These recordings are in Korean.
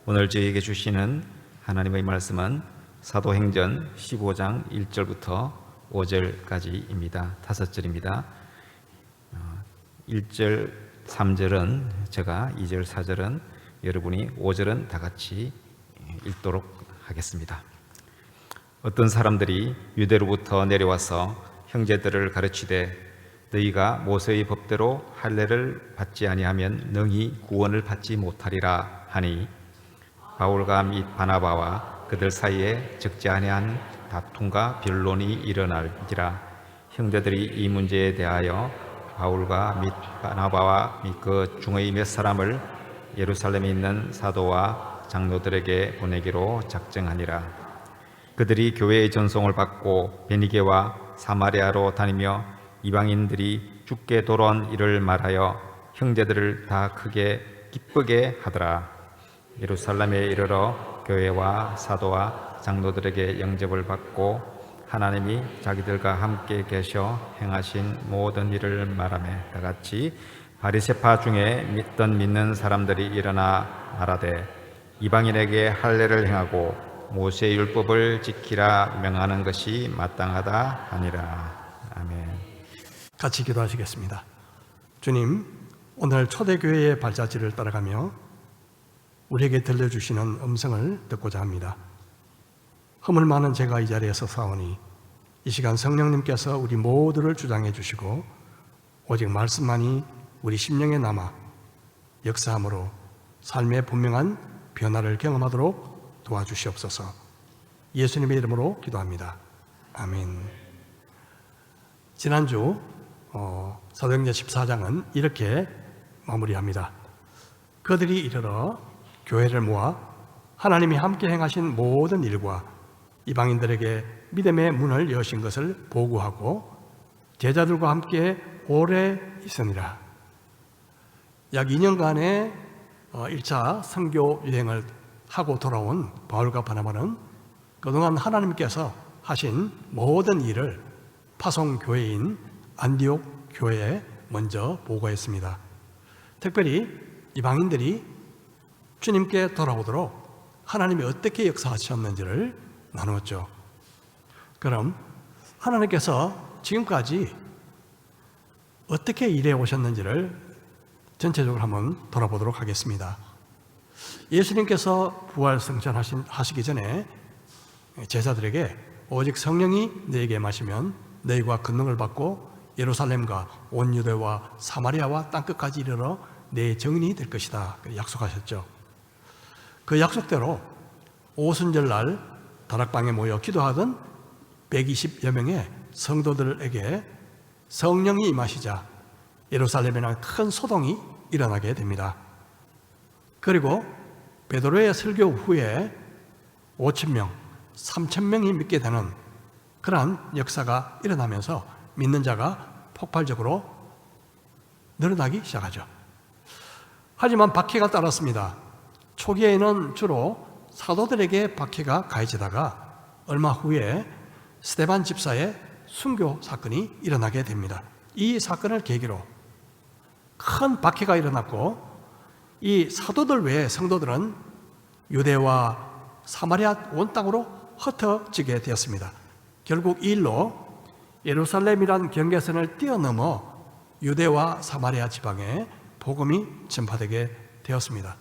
오늘 저희에게 주시는 하나님의 말씀은 사도행전 15장 1절부터 5절까지입니다. 5절입니다. 1절, 3절은 제가, 2절, 4절은 여러분이, 5절은 다 같이 읽도록 하겠습니다. 어떤 사람들이 유대로부터 내려와서 형제들을 가르치되 너희가 모세의 법대로 할례를 받지 아니하면 능히 구원을 받지 못하리라 하니 바울과 및 바나바와 그들 사이에 적지 아니한 다툼과 변론이 일어날지라. 형제들이 이 문제에 대하여 바울과 및 바나바와 및 그 중의 몇 사람을 예루살렘에 있는 사도와 장로들에게 보내기로 작정하니라. 그들이 교회의 전송을 받고 베니게와 사마리아로 다니며 이방인들이 죽게 돌아온 일을 말하여 형제들을 다 크게 기쁘게 하더라. 예루살렘에 이르러 교회와 사도와 장로들에게 영접을 받고 하나님이 자기들과 함께 계셔 행하신 모든 일을 말하며 다같이 바리새파 중에 믿는 사람들이 일어나 말하되 이방인에게 할례를 행하고 모세의 율법을 지키라 명하는 것이 마땅하다 하니라. 아멘. 같이 기도하시겠습니다. 주님, 오늘 초대교회의 발자취를 따라가며 우리에게 들려주시는 음성을 듣고자 합니다. 허물 많은 제가 이 자리에서 사오니 이 시간 성령님께서 우리 모두를 주장해 주시고 오직 말씀만이 우리 심령에 남아 역사함으로 삶의 분명한 변화를 경험하도록 도와주시옵소서. 예수님의 이름으로 기도합니다. 아멘. 지난주 사도행전 14장은 이렇게 마무리합니다. 그들이 이르러 교회를 모아 하나님이 함께 행하신 모든 일과 이방인들에게 믿음의 문을 여신 것을 보고하고 제자들과 함께 오래 있으니라. 약 2년간의 1차 선교 여행을 하고 돌아온 바울과 바나바는 그동안 하나님께서 하신 모든 일을 파송교회인 안디옥 교회에 먼저 보고했습니다. 특별히 이방인들이 주님께 돌아오도록 하나님이 어떻게 역사하셨는지를 나누었죠. 그럼 하나님께서 지금까지 어떻게 일해 오셨는지를 전체적으로 한번 돌아보도록 하겠습니다. 예수님께서 부활 승천하시기 전에 제자들에게 오직 성령이 너에게 임하시면 너희가 권능을 받고 예루살렘과 온 유대와 사마리아와 땅끝까지 이르러 내 증인이 될 것이다 약속하셨죠. 그 약속대로 오순절날 다락방에 모여 기도하던 120여 명의 성도들에게 성령이 임하시자 예루살렘에는 큰 소동이 일어나게 됩니다. 그리고 베드로의 설교 후에 5,000명, 3,000명이 믿게 되는 그러한 역사가 일어나면서 믿는 자가 폭발적으로 늘어나기 시작하죠. 하지만 박해가 따랐습니다. 초기에는 주로 사도들에게 박해가 가해지다가 얼마 후에 스데반 집사의 순교 사건이 일어나게 됩니다. 이 사건을 계기로 큰 박해가 일어났고 이 사도들 외에 성도들은 유대와 사마리아 온 땅으로 흩어지게 되었습니다. 결국 이 일로 예루살렘이란 경계선을 뛰어넘어 유대와 사마리아 지방에 복음이 전파되게 되었습니다.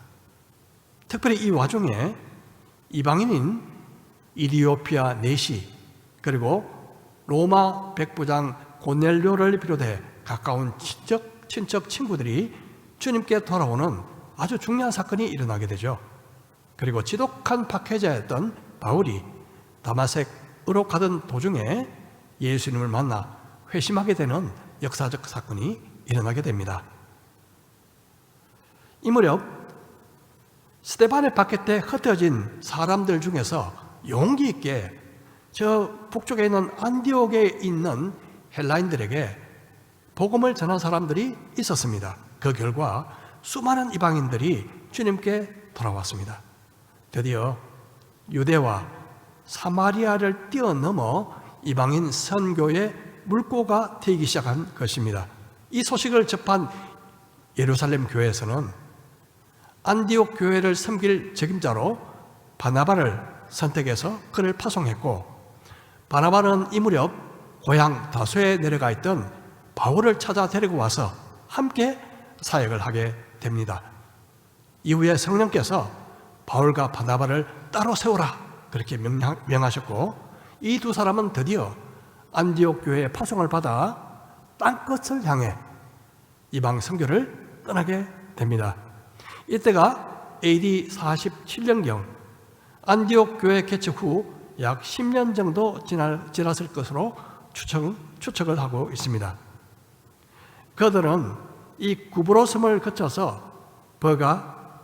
특별히 이 와중에 이방인인 이디오피아 내시 그리고 로마 백부장 고넬료를 비롯해 가까운 친척 친구들이 주님께 돌아오는 아주 중요한 사건이 일어나게 되죠. 그리고 지독한 박해자였던 바울이 다마섹으로 가던 도중에 예수님을 만나 회심하게 되는 역사적 사건이 일어나게 됩니다. 이 무렵 스데반의 박해 때 흩어진 사람들 중에서 용기 있게 저 북쪽에 있는 안디옥에 있는 헬라인들에게 복음을 전한 사람들이 있었습니다. 그 결과 수많은 이방인들이 주님께 돌아왔습니다. 드디어 유대와 사마리아를 뛰어넘어 이방인 선교의 물꼬가 트이기 시작한 것입니다. 이 소식을 접한 예루살렘 교회에서는 안디옥 교회를 섬길 책임자로 바나바를 선택해서 그를 파송했고, 바나바는 이 무렵 고향 다소에 내려가 있던 바울을 찾아 데리고 와서 함께 사역을 하게 됩니다. 이후에 성령께서 바울과 바나바를 따로 세우라 그렇게 명하셨고, 이 두 사람은 드디어 안디옥 교회의 파송을 받아 땅끝을 향해 이방 선교를 떠나게 됩니다. 이때가 AD 47년경 안디옥 교회 개척 후 약 10년 정도 지났을 것으로 추측을 하고 있습니다. 그들은 이 구브로섬을 거쳐서 버가,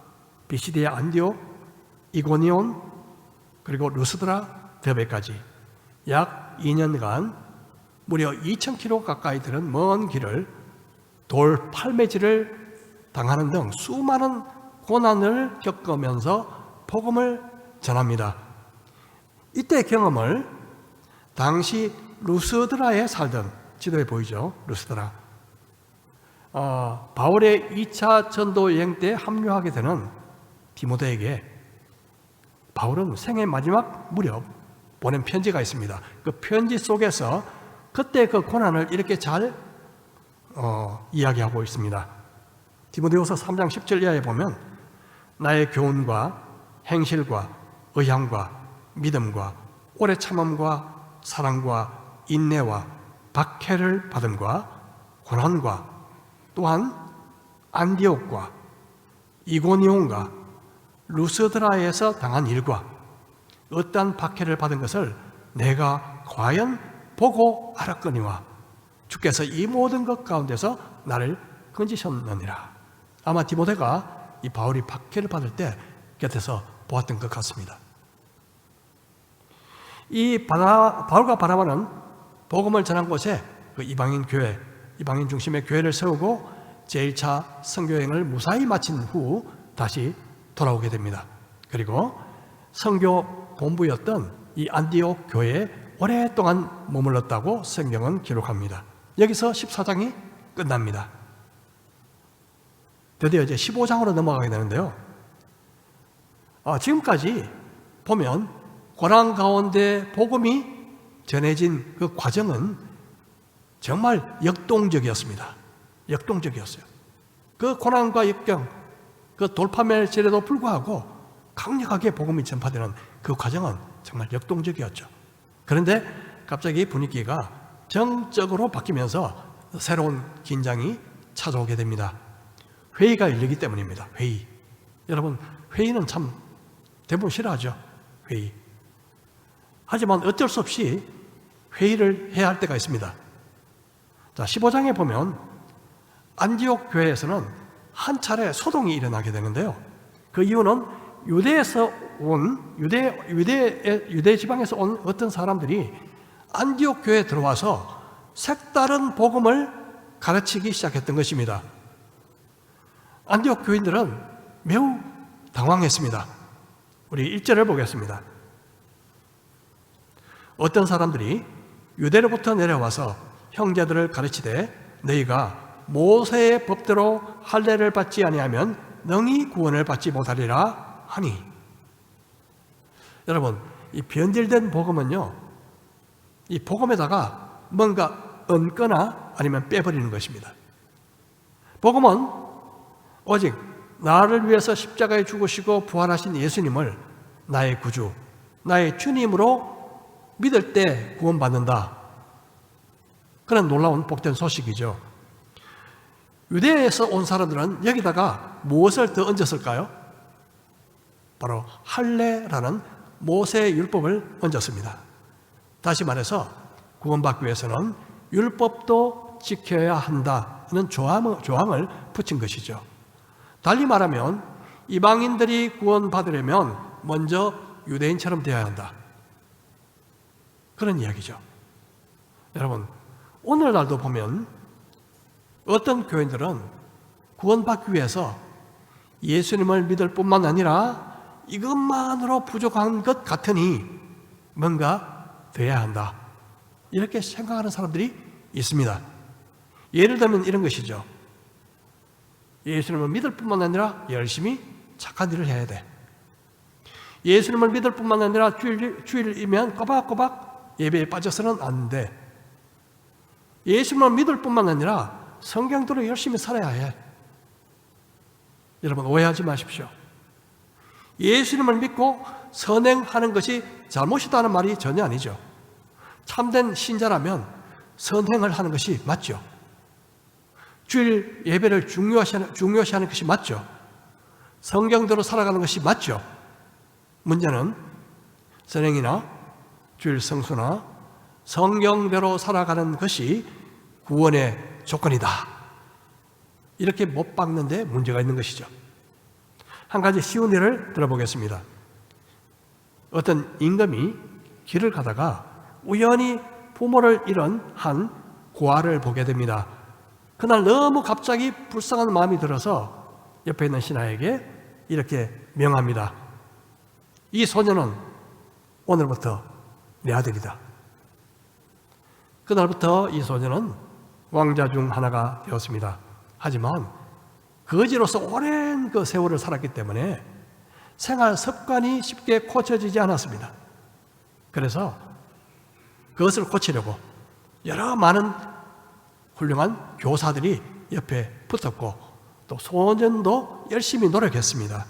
비시디아 안디옥, 이고니온, 그리고 루스드라, 더베까지 약 2년간 무려 2,000km 가까이 되는 먼 길을 돌 팔매질을 당하는 등 수많은 고난을 겪으면서 복음을 전합니다. 이때 경험을 당시 루스드라에 살던, 지도에 보이죠? 루스드라. 바울의 2차 전도 여행 때 합류하게 되는 디모데에게 바울은 생애 마지막 무렵 보낸 편지가 있습니다. 그 편지 속에서 그때 그 고난을 이렇게 잘 이야기하고 있습니다. 디모데후서 3장 10절 이하에 보면 나의 교훈과 행실과 의향과 믿음과 오래 참음과 사랑과 인내와 박해를 받음과 고난과 또한 안디옥과 이고니온과 루스드라에서 당한 일과 어떠한 박해를 받은 것을 내가 과연 보고 알았거니와 주께서 이 모든 것 가운데서 나를 건지셨느니라. 아마 디모데가 이 바울이 박해를 받을 때 곁에서 보았던 것 같습니다. 이 바울과 바나바는 복음을 전한 곳에 그 이방인 교회, 이방인 중심의 교회를 세우고 제1차 선교여행을 무사히 마친 후 다시 돌아오게 됩니다. 그리고 선교 본부였던 이 안디옥 교회에 오랫동안 머물렀다고 성경은 기록합니다. 여기서 14장이 끝납니다. 드디어 이제 15장으로 넘어가게 되는데요. 지금까지 보면 고난 가운데 복음이 전해진 그 과정은 정말 역동적이었습니다. 역동적이었어요. 그 고난과 역경, 그 돌파멜질에도 불구하고 강력하게 복음이 전파되는 그 과정은 정말 역동적이었죠. 그런데 갑자기 분위기가 정적으로 바뀌면서 새로운 긴장이 찾아오게 됩니다. 회의가 열리기 때문입니다. 회의. 여러분, 회의는 참 대부분 싫어하죠. 회의. 하지만 어쩔 수 없이 회의를 해야 할 때가 있습니다. 자, 15장에 보면 안디옥 교회에서는 한 차례 소동이 일어나게 되는데요. 그 이유는 유대에서 온 유대 지방에서 온 어떤 사람들이 안디옥 교회에 들어와서 색다른 복음을 가르치기 시작했던 것입니다. 안디옥 교인들은 매우 당황했습니다. 우리 1절을 보겠습니다. 어떤 사람들이 유대로부터 내려와서 형제들을 가르치되 너희가 모세의 법대로 할례를 받지 아니하면 능히 구원을 받지 못하리라 하니. 여러분, 이 변질된 복음은요, 이 복음에다가 뭔가 얹거나 아니면 빼버리는 것입니다. 복음은 오직 나를 위해서 십자가에 죽으시고 부활하신 예수님을 나의 구주, 나의 주님으로 믿을 때 구원받는다. 그런 놀라운 복된 소식이죠. 유대에서 온 사람들은 여기다가 무엇을 더 얹었을까요? 바로 할례라는 모세의 율법을 얹었습니다. 다시 말해서 구원받기 위해서는 율법도 지켜야 한다는 조항을 붙인 것이죠. 달리 말하면 이방인들이 구원받으려면 먼저 유대인처럼 되어야 한다. 그런 이야기죠. 여러분, 오늘날도 보면 어떤 교인들은 구원받기 위해서 예수님을 믿을 뿐만 아니라 이것만으로 부족한 것 같으니 뭔가 돼야 한다. 이렇게 생각하는 사람들이 있습니다. 예를 들면 이런 것이죠. 예수님을 믿을 뿐만 아니라 열심히 착한 일을 해야 돼. 예수님을 믿을 뿐만 아니라 주일이면 꼬박꼬박 예배에 빠져서는 안 돼. 예수님을 믿을 뿐만 아니라 성경대로 열심히 살아야 해. 여러분 오해하지 마십시오. 예수님을 믿고 선행하는 것이 잘못이다는 말이 전혀 아니죠. 참된 신자라면 선행을 하는 것이 맞죠. 주일 예배를 중요시하는 것이 맞죠. 성경대로 살아가는 것이 맞죠. 문제는 선행이나 주일 성수나 성경대로 살아가는 것이 구원의 조건이다. 이렇게 못 박는 데 문제가 있는 것이죠. 한 가지 쉬운 예를 들어보겠습니다. 어떤 임금이 길을 가다가 우연히 부모를 잃은 한 고아를 보게 됩니다. 그날 너무 갑자기 불쌍한 마음이 들어서 옆에 있는 신하에게 이렇게 명합니다. 이 소녀는 오늘부터 내 아들이다. 그날부터 이 소녀는 왕자 중 하나가 되었습니다. 하지만 거지로서 오랜 그 세월을 살았기 때문에 생활 습관이 쉽게 고쳐지지 않았습니다. 그래서 그것을 고치려고 여러 많은 훌륭한 교사들이 옆에 붙었고 또 소년도 열심히 노력했습니다.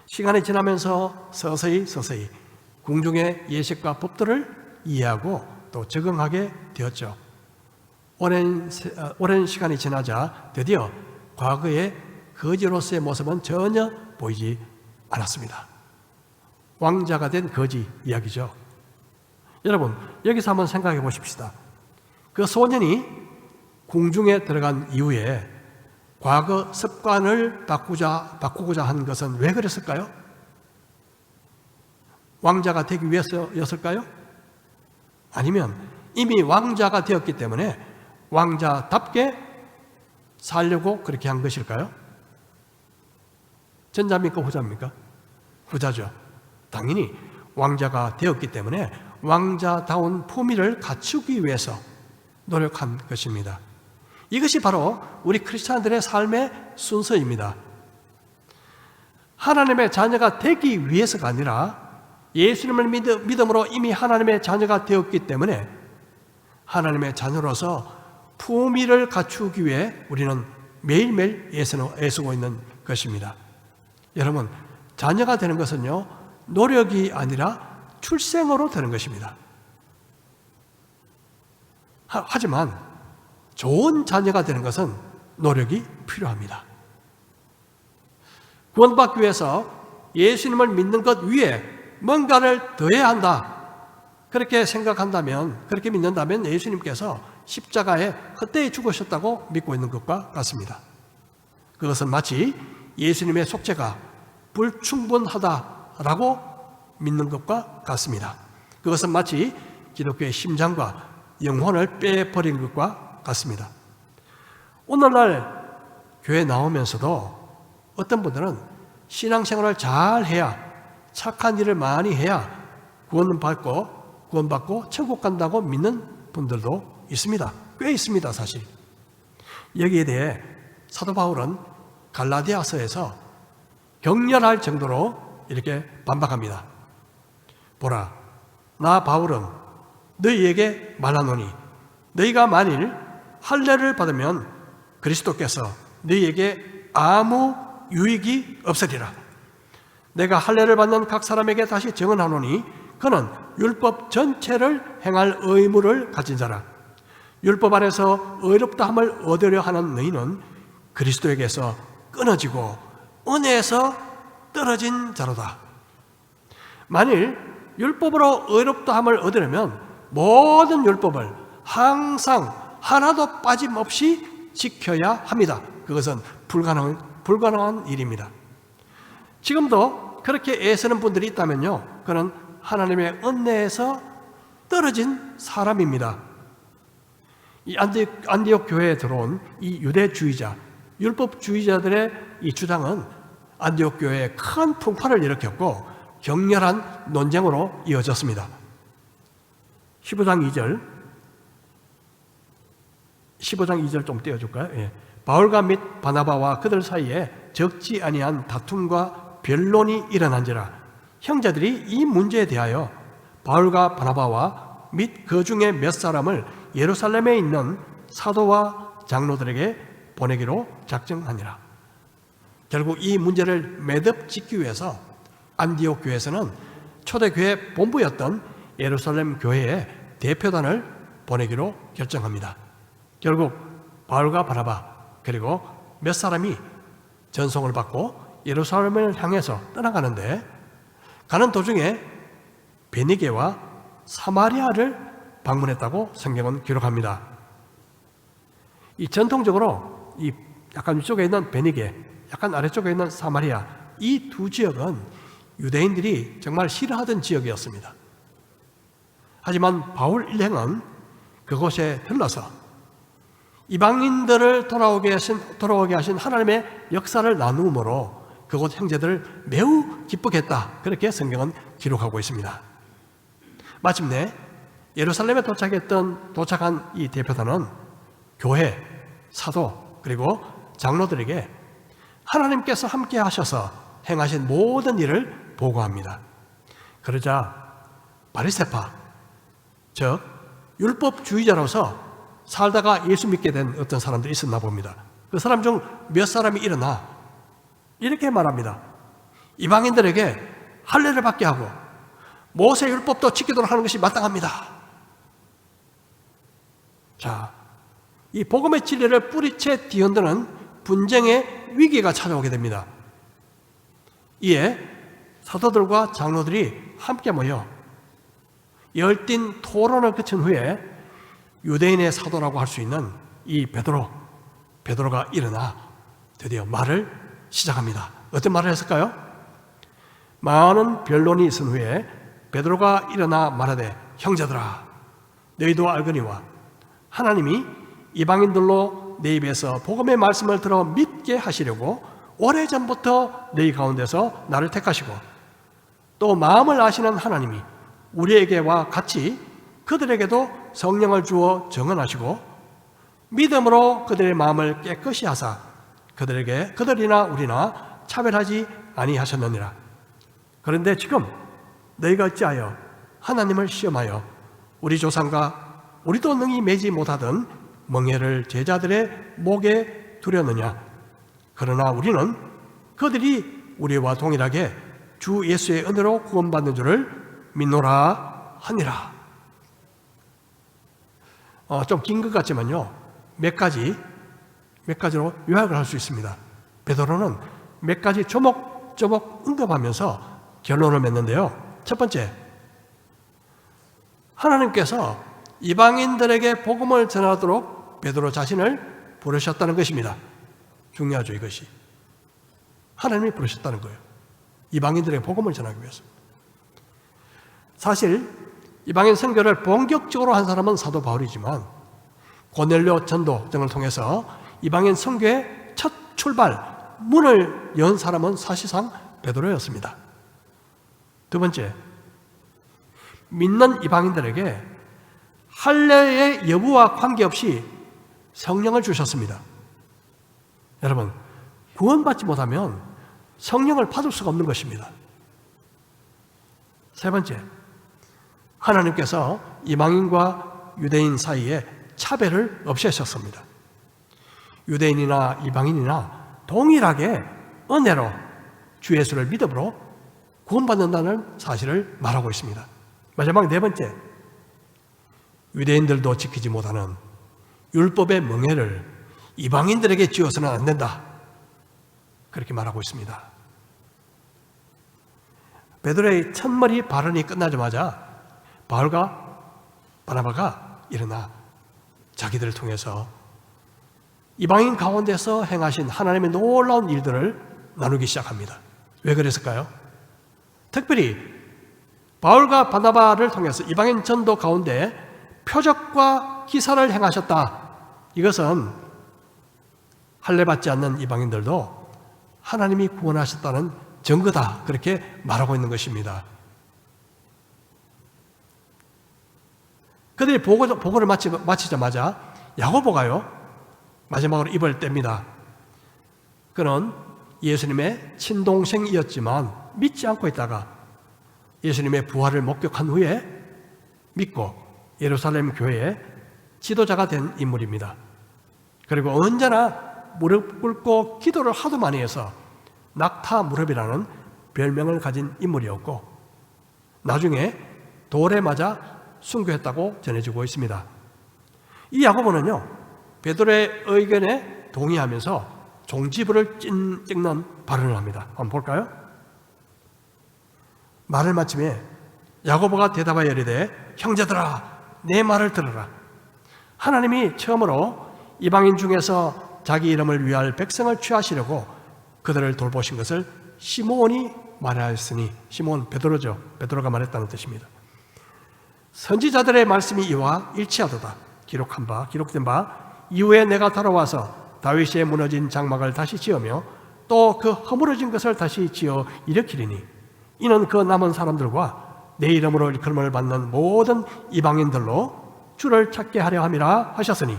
시간이 지나면서 서서히 궁중의 예식과 법들을 이해하고 또 적응하게 되었죠. 오랜 시간이 지나자 드디어 과거의 거지로서의 모습은 전혀 보이지 않았습니다. 왕자가 된 거지 이야기죠. 여러분 여기서 한번 생각해 보십시다. 그 소년이 궁중에 들어간 이후에 과거 습관을 바꾸고자 한 것은 왜 그랬을까요? 왕자가 되기 위해서였을까요? 아니면 이미 왕자가 되었기 때문에 왕자답게 살려고 그렇게 한 것일까요? 전자입니까? 후자입니까? 후자죠. 당연히 왕자가 되었기 때문에 왕자다운 품위를 갖추기 위해서 노력한 것입니다. 이것이 바로 우리 크리스찬들의 삶의 순서입니다. 하나님의 자녀가 되기 위해서가 아니라 예수님을 믿음으로 이미 하나님의 자녀가 되었기 때문에 하나님의 자녀로서 품위를 갖추기 위해 우리는 매일매일 애쓰고 있는 것입니다. 여러분, 자녀가 되는 것은요, 노력이 아니라 출생으로 되는 것입니다. 하지만 좋은 자녀가 되는 것은 노력이 필요합니다. 구원받기 위해서 예수님을 믿는 것 위에 뭔가를 더해야 한다. 그렇게 생각한다면, 그렇게 믿는다면 예수님께서 십자가에 헛되이 죽으셨다고 믿고 있는 것과 같습니다. 그것은 마치 예수님의 속죄가 불충분하다라고 믿는 것과 같습니다. 그것은 마치 기독교의 심장과 영혼을 빼버린 것과 같습니다. 오늘날 교회 나오면서도 어떤 분들은 신앙생활을 잘 해야, 착한 일을 많이 해야 구원받고 천국 간다고 믿는 분들도 있습니다. 꽤 있습니다, 사실. 여기에 대해 사도 바울은 갈라디아서에서 격렬할 정도로 이렇게 반박합니다. 보라, 나 바울은 너희에게 말하노니 너희가 만일 할례를 받으면 그리스도께서 너희에게 아무 유익이 없으리라. 내가 할례를 받는 각 사람에게 다시 증언하노니 그는 율법 전체를 행할 의무를 가진 자라. 율법 안에서 의롭다함을 얻으려 하는 너희는 그리스도에게서 끊어지고 은혜에서 떨어진 자로다. 만일 율법으로 의롭다함을 얻으려면 모든 율법을 항상 하나도 빠짐없이 지켜야 합니다. 그것은 불가능한 일입니다. 지금도 그렇게 애쓰는 분들이 있다면요, 그는 하나님의 은혜에서 떨어진 사람입니다. 이 안디옥 교회에 들어온 이 유대주의자, 율법주의자들의 이 주장은 안디옥 교회에 큰 풍파를 일으켰고 격렬한 논쟁으로 이어졌습니다. 15장 2절 좀 띄워줄까요? 예. 바울과 및 바나바와 그들 사이에 적지 아니한 다툼과 변론이 일어난지라 형제들이 이 문제에 대하여 바울과 바나바와 및 그 중에 몇 사람을 예루살렘에 있는 사도와 장로들에게 보내기로 작정하니라. 결국 이 문제를 매듭 짓기 위해서 안디옥 교회에서는 초대교회 본부였던 예루살렘 교회에 대표단을 보내기로 결정합니다. 결국 바울과 바나바 그리고 몇 사람이 전송을 받고 예루살렘을 향해서 떠나가는데 가는 도중에 베니게와 사마리아를 방문했다고 성경은 기록합니다. 이 전통적으로 이 약간 위쪽에 있는 베니게, 약간 아래쪽에 있는 사마리아, 이 두 지역은 유대인들이 정말 싫어하던 지역이었습니다. 하지만 바울 일행은 그곳에 들러서 이방인들을 돌아오게 하신 하나님의 역사를 나누므로 그곳 형제들을 매우 기쁘겠다. 그렇게 성경은 기록하고 있습니다. 마침내 예루살렘에 도착한 이 대표단은 교회, 사도, 그리고 장로들에게 하나님께서 함께 하셔서 행하신 모든 일을 보고합니다. 그러자 바리새파, 즉 율법주의자로서 살다가 예수 믿게 된 어떤 사람들이 있었나 봅니다. 그 사람 중 몇 사람이 일어나 이렇게 말합니다. 이방인들에게 할례를 받게 하고 모세 율법도 지키도록 하는 것이 마땅합니다. 자, 이 복음의 진리를 뿌리채 뒤흔드는 분쟁의 위기가 찾아오게 됩니다. 이에 사도들과 장로들이 함께 모여 열띤 토론을 거친 후에 유대인의 사도라고 할 수 있는 이 베드로가 일어나 드디어 말을 시작합니다. 어떤 말을 했을까요? 많은 변론이 있은 후에 베드로가 일어나 말하되 형제들아 너희도 알거니와 하나님이 이방인들로 내 입에서 복음의 말씀을 들어 믿게 하시려고 오래전부터 너희 가운데서 나를 택하시고 또 마음을 아시는 하나님이 우리에게와 같이 그들에게도 성령을 주어 정언하시고 믿음으로 그들의 마음을 깨끗이 하사 그들에게 그들이나 우리나 차별하지 아니하셨느니라. 그런데 지금 너희가 어찌하여 하나님을 시험하여 우리 조상과 우리도 능히 매지 못하던 멍에를 제자들의 목에 두렸느냐. 그러나 우리는 그들이 우리와 동일하게 주 예수의 은혜로 구원받는 줄을 믿노라 하니라. 좀 긴 것 같지만요, 몇 가지로 요약을 할 수 있습니다. 베드로는 몇 가지 조목조목 언급하면서 결론을 맺는데요. 첫 번째, 하나님께서 이방인들에게 복음을 전하도록 베드로 자신을 부르셨다는 것입니다. 중요하죠, 이것이. 하나님이 부르셨다는 거예요. 이방인들에게 복음을 전하기 위해서. 사실 이방인 선교를 본격적으로 한 사람은 사도 바울이지만 고넬료 전도 등을 통해서 이방인 선교의 첫 출발 문을 연 사람은 사실상 베드로였습니다. 두 번째, 믿는 이방인들에게 할례의 여부와 관계없이 성령을 주셨습니다. 여러분, 구원받지 못하면 성령을 받을 수가 없는 것입니다. 세 번째, 하나님께서 이방인과 유대인 사이에 차별을 없애셨습니다. 유대인이나 이방인이나 동일하게 은혜로 주 예수를 믿음으로 구원받는다는 사실을 말하고 있습니다. 마지막 네 번째, 유대인들도 지키지 못하는 율법의 멍에를 이방인들에게 지어서는 안 된다. 그렇게 말하고 있습니다. 베드로의 첫머리 발언이 끝나자마자 바울과 바나바가 일어나 자기들을 통해서 이방인 가운데서 행하신 하나님의 놀라운 일들을 나누기 시작합니다. 왜 그랬을까요? 특별히 바울과 바나바를 통해서 이방인 전도 가운데 표적과 기사를 행하셨다. 이것은 할례받지 않는 이방인들도 하나님이 구원하셨다는 증거다. 그렇게 말하고 있는 것입니다. 그들이 보고를 마치자마자 야고보가요, 마지막으로 입을 뗍니다. 그는 예수님의 친동생이었지만 믿지 않고 있다가 예수님의 부활을 목격한 후에 믿고 예루살렘 교회의 지도자가 된 인물입니다. 그리고 언제나 무릎 꿇고 기도를 하도 많이 해서 낙타 무릎이라는 별명을 가진 인물이었고 나중에 돌에 맞아 순교했다고 전해지고 있습니다. 이 야고보는요, 베드로의 의견에 동의하면서 종지부를 찍는 발언을 합니다. 한번 볼까요? 말을 마침에 야고보가 대답하여 이르되 형제들아 내 말을 들으라. 하나님이 처음으로 이방인 중에서 자기 이름을 위할 백성을 취하시려고 그들을 돌보신 것을 시몬이 말하였으니, 시몬 베드로죠. 베드로가 말했다는 뜻입니다. 선지자들의 말씀이 이와 일치하도다. 기록된 바 이후에 내가 돌아와서 다윗의 무너진 장막을 다시 지으며 또 그 허물어진 것을 다시 지어 일으키리니 이는 그 남은 사람들과 내 이름으로 일컬음을 받는 모든 이방인들로 주를 찾게 하려 함이라 하셨으니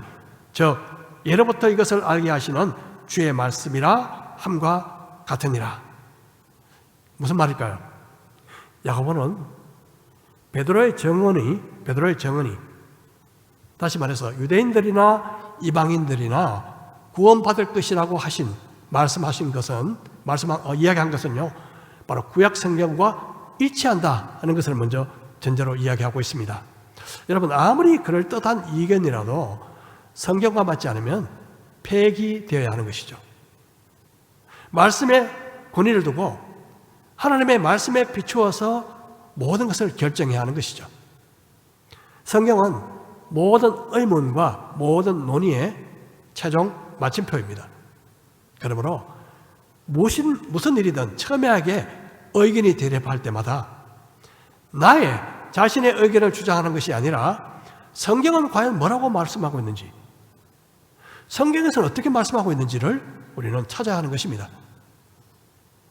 즉 예로부터 이것을 알게 하시는 주의 말씀이라 함과 같으니라. 무슨 말일까요? 야고보는 베드로의 정언이 다시 말해서 유대인들이나 이방인들이나 구원받을 것이라고 이야기한 것은요, 바로 구약 성경과 일치한다 하는 것을 먼저 전제로 이야기하고 있습니다. 여러분, 아무리 그럴듯한 이견이라도 성경과 맞지 않으면 폐기되어야 하는 것이죠. 말씀의 권위를 두고 하나님의 말씀에 비추어서 모든 것을 결정해야 하는 것이죠. 성경은 모든 의문과 모든 논의의 최종 마침표입니다. 그러므로 무슨 일이든 첨예하게 의견이 대립할 때마다 나의 자신의 의견을 주장하는 것이 아니라 성경은 과연 뭐라고 말씀하고 있는지, 성경에서는 어떻게 말씀하고 있는지를 우리는 찾아야 하는 것입니다.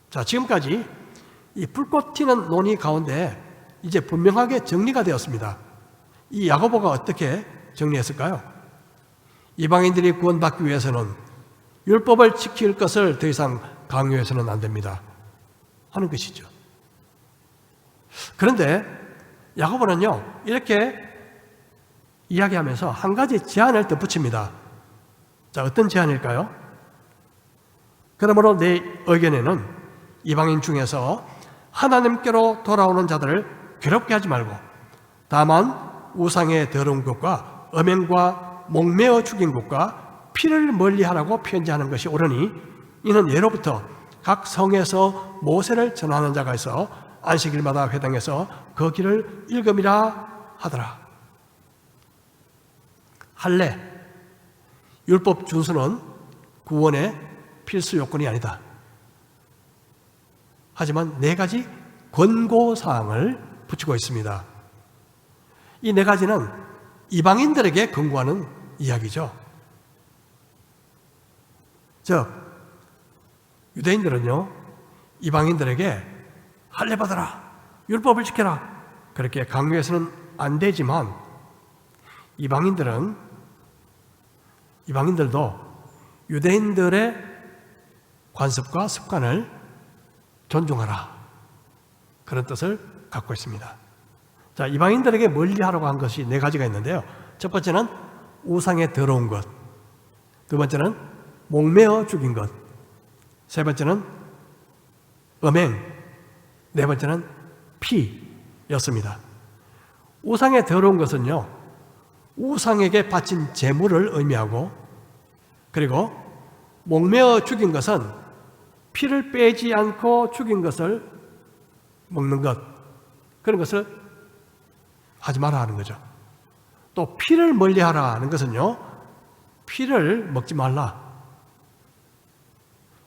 자, 지금까지 이 불꽃 튀는 논의 가운데 이제 분명하게 정리가 되었습니다. 이 야고보가 어떻게 정리했을까요? 이방인들이 구원받기 위해서는 율법을 지킬 것을 더 이상 강요해서는 안 됩니다 하는 것이죠. 그런데 야고보는요, 이렇게 이야기하면서 한 가지 제안을 덧붙입니다. 자, 어떤 제안일까요? 그러므로 내 의견에는 이방인 중에서 하나님께로 돌아오는 자들을 괴롭게 하지 말고 다만 우상의 더러운 것과 음행과 목매어 죽인 것과 피를 멀리하라고 편지하는 것이 옳으니 이는 예로부터 각 성에서 모세를 전하는 자가 있어 안식일마다 회당에서 그 길을 읽음이라 하더라. 할례, 율법 준수는 구원의 필수 요건이 아니다. 하지만 4가지 권고사항을 붙이고 있습니다. 이 4가지는 이방인들에게 권고하는 이야기죠. 즉, 유대인들은요, 이방인들에게 할례 받아라, 율법을 지켜라, 그렇게 강요해서는 안 되지만 이방인들도 유대인들의 관습과 습관을 존중하라, 그런 뜻을 갖고 있습니다. 자, 이방인들에게 멀리하라고 한 것이 4가지가 있는데요. 첫 번째는 우상의 더러운 것, 두 번째는 목매어 죽인 것, 세 번째는 음행, 네 번째는 피였습니다. 우상의 더러운 것은요, 우상에게 바친 제물을 의미하고, 그리고 목매어 죽인 것은 피를 빼지 않고 죽인 것을 먹는 것, 그런 것을 하지 마라 하는 거죠. 또 피를 멀리하라 하는 것은요, 피를 먹지 말라.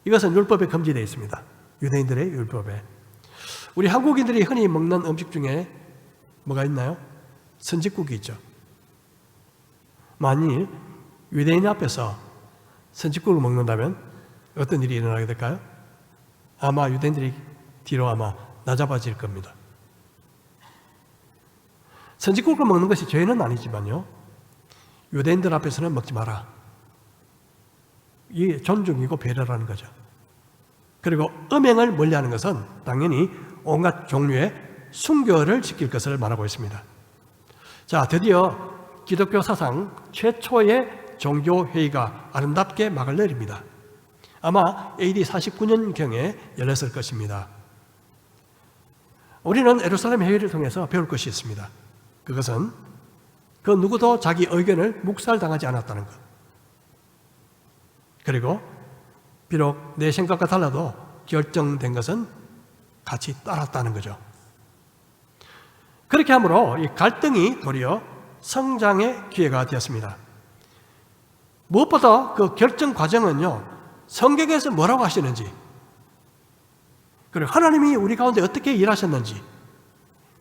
이것은 율법에 금지되어 있습니다. 유대인들의 율법에. 우리 한국인들이 흔히 먹는 음식 중에 뭐가 있나요? 선짓국이 있죠. 만일 유대인 앞에서 선짓국을 먹는다면 어떤 일이 일어나게 될까요? 아마 유대인들이 뒤로 아마 나잡아질 겁니다. 선짓국을 먹는 것이 죄는 아니지만요, 유대인들 앞에서는 먹지 마라. 이게 존중이고 배려라는 거죠. 그리고 음행을 멀리하는 것은 당연히 온갖 종류의 순교를 지킬 것을 말하고 있습니다. 자, 드디어 기독교 사상 최초의 종교회의가 아름답게 막을 내립니다. 아마 AD 49년경에 열렸을 것입니다. 우리는 예루살렘 회의를 통해서 배울 것이 있습니다. 그것은 그 누구도 자기 의견을 묵살당하지 않았다는 것. 그리고 비록 내 생각과 달라도 결정된 것은 같이 따랐다는 거죠. 그렇게 함으로 이 갈등이 도리어 성장의 기회가 되었습니다. 무엇보다 그 결정 과정은요, 성경에서 뭐라고 하시는지, 그리고 하나님이 우리 가운데 어떻게 일하셨는지,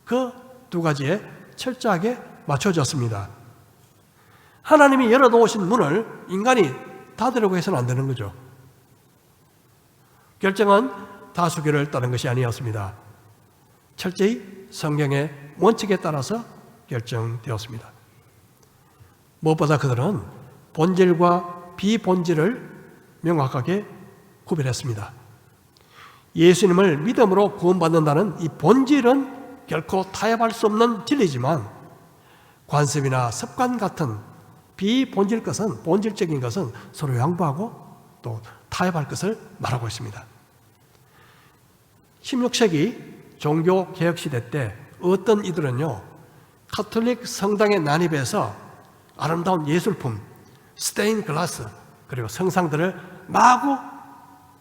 그 두 가지에 철저하게 맞춰졌습니다. 하나님이 열어놓으신 문을 인간이 닫으려고 해서는 안 되는 거죠. 결정은 다수결을 따른 것이 아니었습니다. 철저히 성경의 원칙에 따라서 결정되었습니다. 무엇보다 그들은 본질과 비본질을 명확하게 구별했습니다. 예수님을 믿음으로 구원받는다는 이 본질은 결코 타협할 수 없는 진리지만 관습이나 습관 같은 비본질 것은, 본질적인 것은 서로 양보하고 또 타협할 것을 말하고 있습니다. 16세기 종교개혁시대 때 어떤 이들은요, 카톨릭 성당에 난입해서 아름다운 예술품, 스테인 글라스, 그리고 성상들을 마구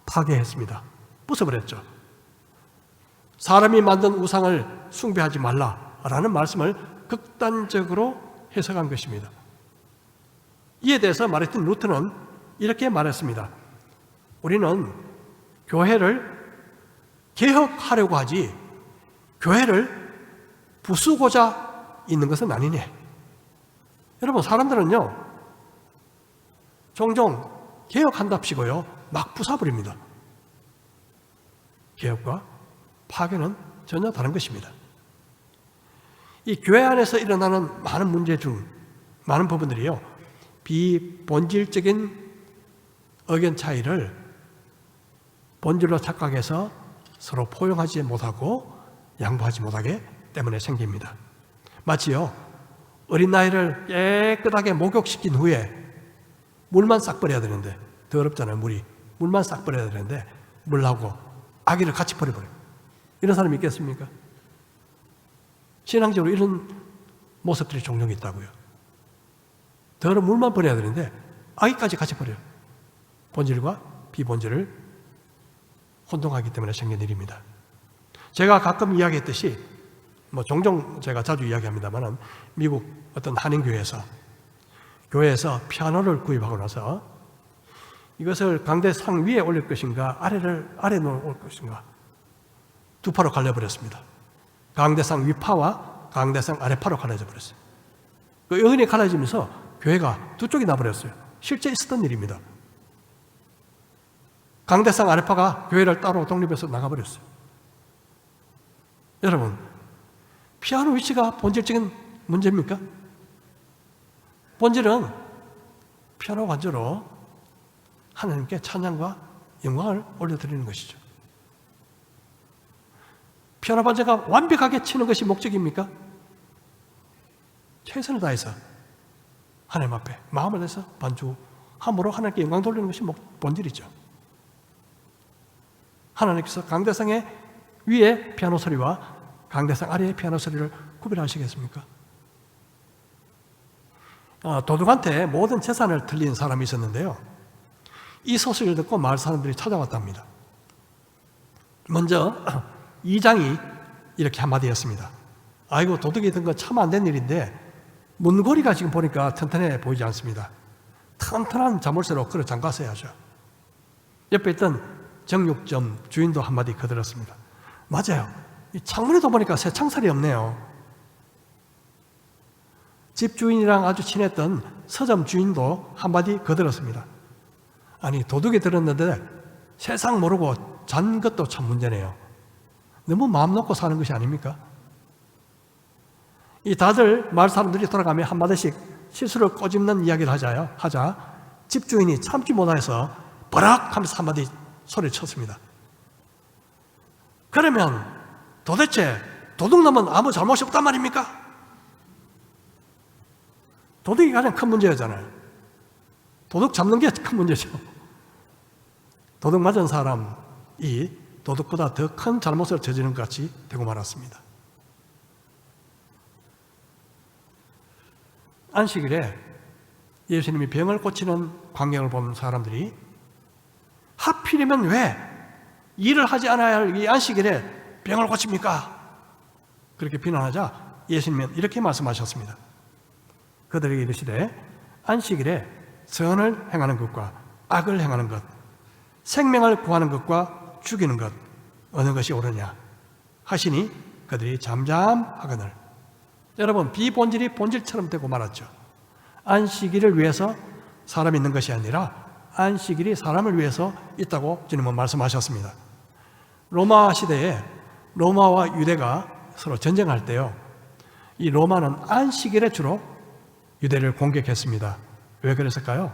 파괴했습니다. 부숴버렸죠. 사람이 만든 우상을 숭배하지 말라라는 말씀을 극단적으로 해석한 것입니다. 이에 대해서 말했던 루터는 이렇게 말했습니다. 우리는 교회를 개혁하려고 하지 교회를 부수고자 있는 것은 아니네. 여러분, 사람들은요, 종종 개혁한답시고요, 막 부숴버립니다. 개혁과 파괴는 전혀 다른 것입니다. 이 교회 안에서 일어나는 많은 문제 중 많은 부분들이요, 비본질적인 의견 차이를 본질로 착각해서 서로 포용하지 못하고 양보하지 못하게 때문에 생깁니다. 마치요, 어린 나이를 깨끗하게 목욕시킨 후에 물만 싹 버려야 되는데, 더럽잖아요. 물만 싹 버려야 되는데 물하고 아기를 같이 버려버려요. 이런 사람이 있겠습니까? 신앙적으로 이런 모습들이 종종 있다고요. 더러운 물만 버려야 되는데 아기까지 같이 버려요. 본질과 비본질을 혼동하기 때문에 생긴 일입니다. 제가 가끔 이야기했듯이, 종종 제가 자주 이야기합니다만, 미국 어떤 한인교회에서 피아노를 구입하고 나서 이것을 강대상 위에 올릴 것인가 아래 놓을 것인가 두 파로 갈려버렸습니다. 강대상 위파와 강대상 아래파로 갈라져 버렸어요. 그 여인이 갈라지면서 교회가 두 쪽이 나버렸어요. 실제 있었던 일입니다. 강대상 아래파가 교회를 따로 독립해서 나가버렸어요. 여러분, 피아노 위치가 본질적인 문제입니까? 본질은 피아노 관저로 하나님께 찬양과 영광을 올려드리는 것이죠. 피아노 반주가 완벽하게 치는 것이 목적입니까? 최선을 다해서 하나님 앞에 마음을 내서 반주함으로 하나님께 영광 돌리는 것이 본질이죠. 하나님께서 강대상의 위에 피아노 소리와 강대상 아래의 피아노 소리를 구별하시겠습니까? 도둑한테 모든 재산을 들린 사람이 있었는데요, 이 소식을 듣고 마을 사람들이 찾아왔답니다. 먼저 2장이 이렇게 한마디 했습니다. 아이고, 도둑이 든 건 참 안 된 일인데 문고리가 지금 보니까 튼튼해 보이지 않습니다. 튼튼한 자물쇠로 그걸 잠갔어야죠. 옆에 있던 정육점 주인도 한마디 거들었습니다. 맞아요. 이 창문에도 보니까 새 창살이 없네요. 집 주인이랑 아주 친했던 서점 주인도 한마디 거들었습니다. 아니, 도둑이 들었는데 세상 모르고 잔 것도 참 문제네요. 너무 마음 놓고 사는 것이 아닙니까? 이 다들 마을 사람들이 돌아가며 한마디씩 실수를 꼬집는 이야기를 하자 집주인이 참지 못해서 버럭 하면서 한마디 소리를 쳤습니다. 그러면 도대체 도둑놈은 아무 잘못이 없단 말입니까? 도둑이 가장 큰 문제였잖아요. 도둑 잡는 게 큰 문제죠. 도둑 맞은 사람이 도둑보다 더 큰 잘못을 저지른 것 같이 되고 말았습니다. 안식일에 예수님이 병을 고치는 광경을 본 사람들이 하필이면 왜 일을 하지 않아야 할 이 안식일에 병을 고칩니까? 그렇게 비난하자 예수님은 이렇게 말씀하셨습니다. 그들에게 이르시되 안식일에 선을 행하는 것과 악을 행하는 것, 생명을 구하는 것과 죽이는 것 어느 것이 옳으냐 하시니 그들이 잠잠하거늘. 여러분, 비본질이 본질처럼 되고 말았죠. 안식일을 위해서 사람이 있는 것이 아니라 안식일이 사람을 위해서 있다고 주님은 말씀하셨습니다. 로마 시대에 로마와 유대가 서로 전쟁할 때요, 이 로마는 안식일에 주로 유대를 공격했습니다. 왜 그랬을까요?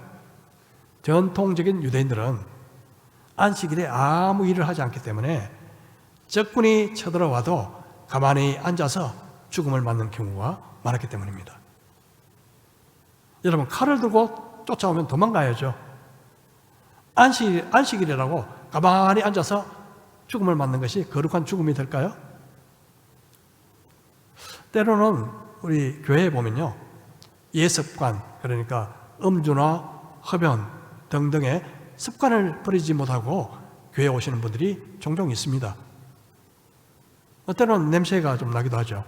전통적인 유대인들은 안식일에 아무 일을 하지 않기 때문에 적군이 쳐들어와도 가만히 앉아서 죽음을 맞는 경우가 많았기 때문입니다. 여러분, 칼을 들고 쫓아오면 도망가야죠. 안식일이라고 가만히 앉아서 죽음을 맞는 것이 거룩한 죽음이 될까요? 때로는 우리 교회에 보면요, 예습관, 그러니까 음주나 흡연 등등의 습관을 버리지 못하고 교회에 오시는 분들이 종종 있습니다. 때로는 냄새가 좀 나기도 하죠.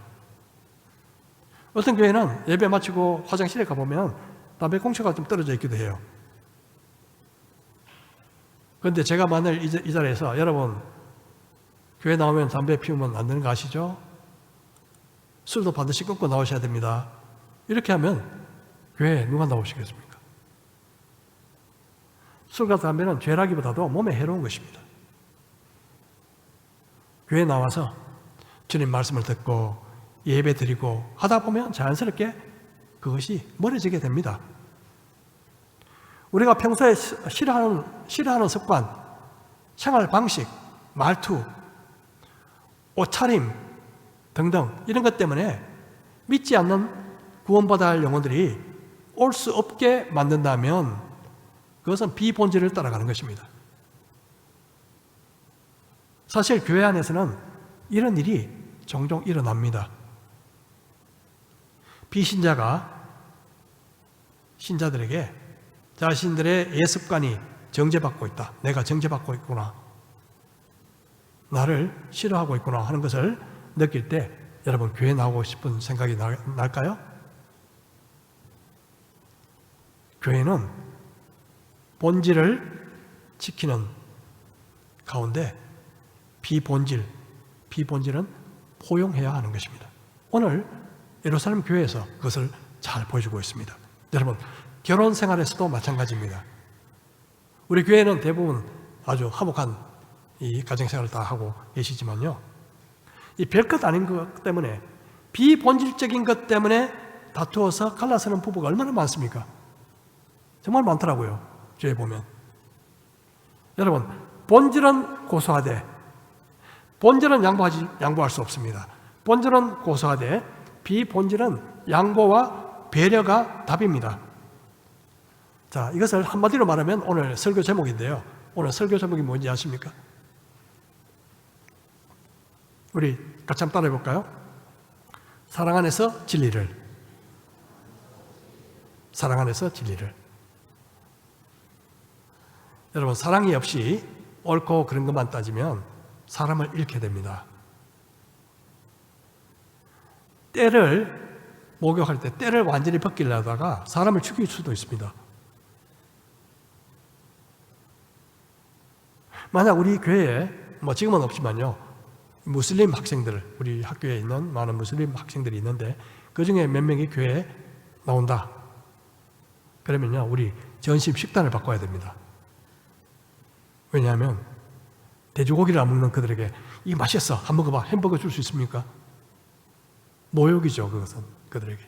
어떤 교회는 예배 마치고 화장실에 가보면 담배 꽁초가 좀 떨어져 있기도 해요. 그런데 제가 만일 이 자리에서 여러분, 교회 나오면 담배 피우면 안 되는 거 아시죠? 술도 반드시 끊고 나오셔야 됩니다. 이렇게 하면 교회에 누가 나오시겠습니까? 술과 담배는 죄라기보다도 몸에 해로운 것입니다. 교회에 나와서 주님 말씀을 듣고 예배 드리고 하다 보면 자연스럽게 그것이 멀어지게 됩니다. 우리가 평소에 싫어하는 습관, 생활 방식, 말투, 옷차림 등등 이런 것 때문에 믿지 않는 구원받아야 할 영혼들이 올 수 없게 만든다면 그것은 비본질을 따라가는 것입니다. 사실 교회 안에서는 이런 일이 종종 일어납니다. 비신자가 신자들에게 자신들의 예습관이 정죄받고 있다, 내가 정죄받고 있구나, 나를 싫어하고 있구나 하는 것을 느낄 때 여러분, 교회 나오고 싶은 생각이 날까요? 교회는 본질을 지키는 가운데 비본질은 포용해야 하는 것입니다. 오늘 예루살렘 교회에서 그것을 잘 보여주고 있습니다. 여러분, 결혼 생활에서도 마찬가지입니다. 우리 교회는 대부분 아주 화목한 이 가정생활을 다 하고 계시지만요, 이 별것 아닌 것 때문에, 비본질적인 것 때문에 다투어서 갈라서는 부부가 얼마나 많습니까? 정말 많더라고요, 교회 보면. 여러분, 본질은 고소하되, 본질은 양보할 수 없습니다. 본질은 고소하되 비본질은 양보와 배려가 답입니다. 자, 이것을 한마디로 말하면 오늘 설교 제목인데요, 오늘 설교 제목이 뭔지 아십니까? 우리 같이 한번 따라해 볼까요? 사랑 안에서 진리를. 사랑 안에서 진리를. 여러분, 사랑이 없이 옳고 그런 것만 따지면 사람을 잃게 됩니다. 때를 목욕할 때 때를 완전히 벗기려다가 사람을 죽일 수도 있습니다. 만약 우리 교회에, 지금은 없지만요, 무슬림 학생들, 우리 학교에 있는 많은 무슬림 학생들이 있는데 그 중에 몇 명이 교회에 나온다. 그러면요, 우리 전심 식단을 바꿔야 됩니다. 왜냐하면 돼지고기를 안 먹는 그들에게 이게 맛있어, 한번 먹어봐, 햄버거 줄 수 있습니까? 모욕이죠, 그것은 그들에게.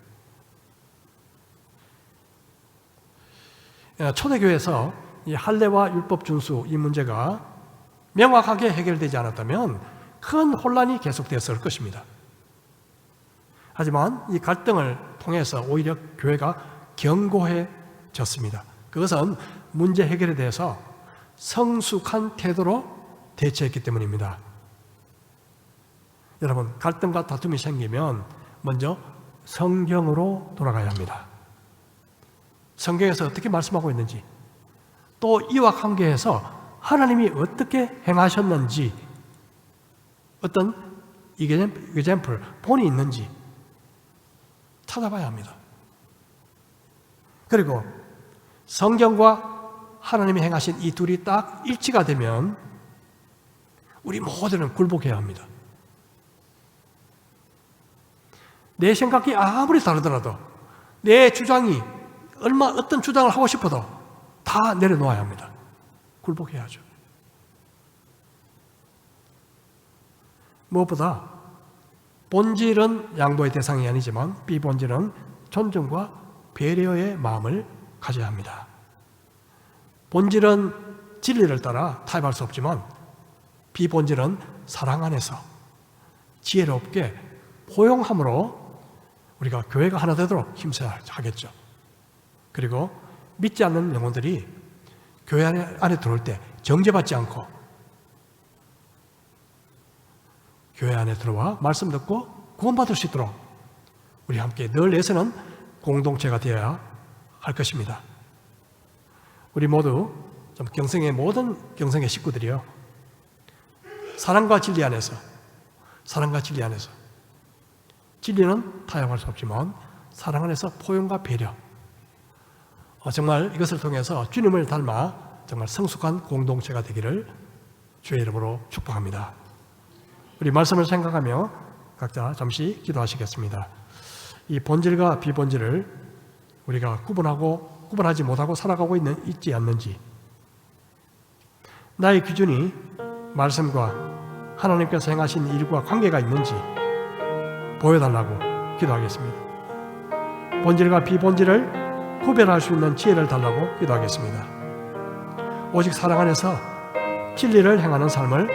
초대교회에서 이 할례와 율법 준수 이 문제가 명확하게 해결되지 않았다면 큰 혼란이 계속되었을 것입니다. 하지만 이 갈등을 통해서 오히려 교회가 견고해졌습니다. 그것은 문제 해결에 대해서 성숙한 태도로 대처했기 때문입니다. 여러분, 갈등과 다툼이 생기면 먼저 성경으로 돌아가야 합니다. 성경에서 어떻게 말씀하고 있는지, 또 이와 관계해서 하나님이 어떻게 행하셨는지, 어떤 example, 본이 있는지 찾아봐야 합니다. 그리고 성경과 하나님이 행하신 이 둘이 딱 일치가 되면 우리 모두는 굴복해야 합니다. 내 생각이 아무리 다르더라도, 내 주장이 어떤 주장을 하고 싶어도 다 내려놓아야 합니다. 굴복해야죠. 무엇보다 본질은 양보의 대상이 아니지만 비본질은 존중과 배려의 마음을 가져야 합니다. 본질은 진리를 따라 타협할 수 없지만 비본질은 사랑 안에서 지혜롭게 포용함으로 우리가 교회가 하나 되도록 힘써야 하겠죠. 그리고 믿지 않는 영혼들이 교회 안에 들어올 때 정죄받지 않고 교회 안에 들어와 말씀 듣고 구원받을 수 있도록 우리 함께 늘 애쓰는 공동체가 되어야 할 것입니다. 우리 모두 좀 모든 경성의 식구들이요, 사랑과 진리 안에서 진리는 타협할 수 없지만 사랑 안에서 포용과 배려, 정말 이것을 통해서 주님을 닮아 정말 성숙한 공동체가 되기를 주의 이름으로 축복합니다. 우리 말씀을 생각하며 각자 잠시 기도하시겠습니다. 이 본질과 비본질을 우리가 구분하지 못하고 살아가고 있지 않는지, 나의 기준이 말씀과 하나님께서 행하신 일과 관계가 있는지 보여달라고 기도하겠습니다. 본질과 비본질을 구별할 수 있는 지혜를 달라고 기도하겠습니다. 오직 사랑 안에서 진리를 행하는 삶을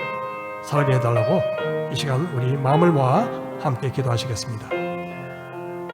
살게 해달라고 이 시간 우리 마음을 모아 함께 기도하시겠습니다.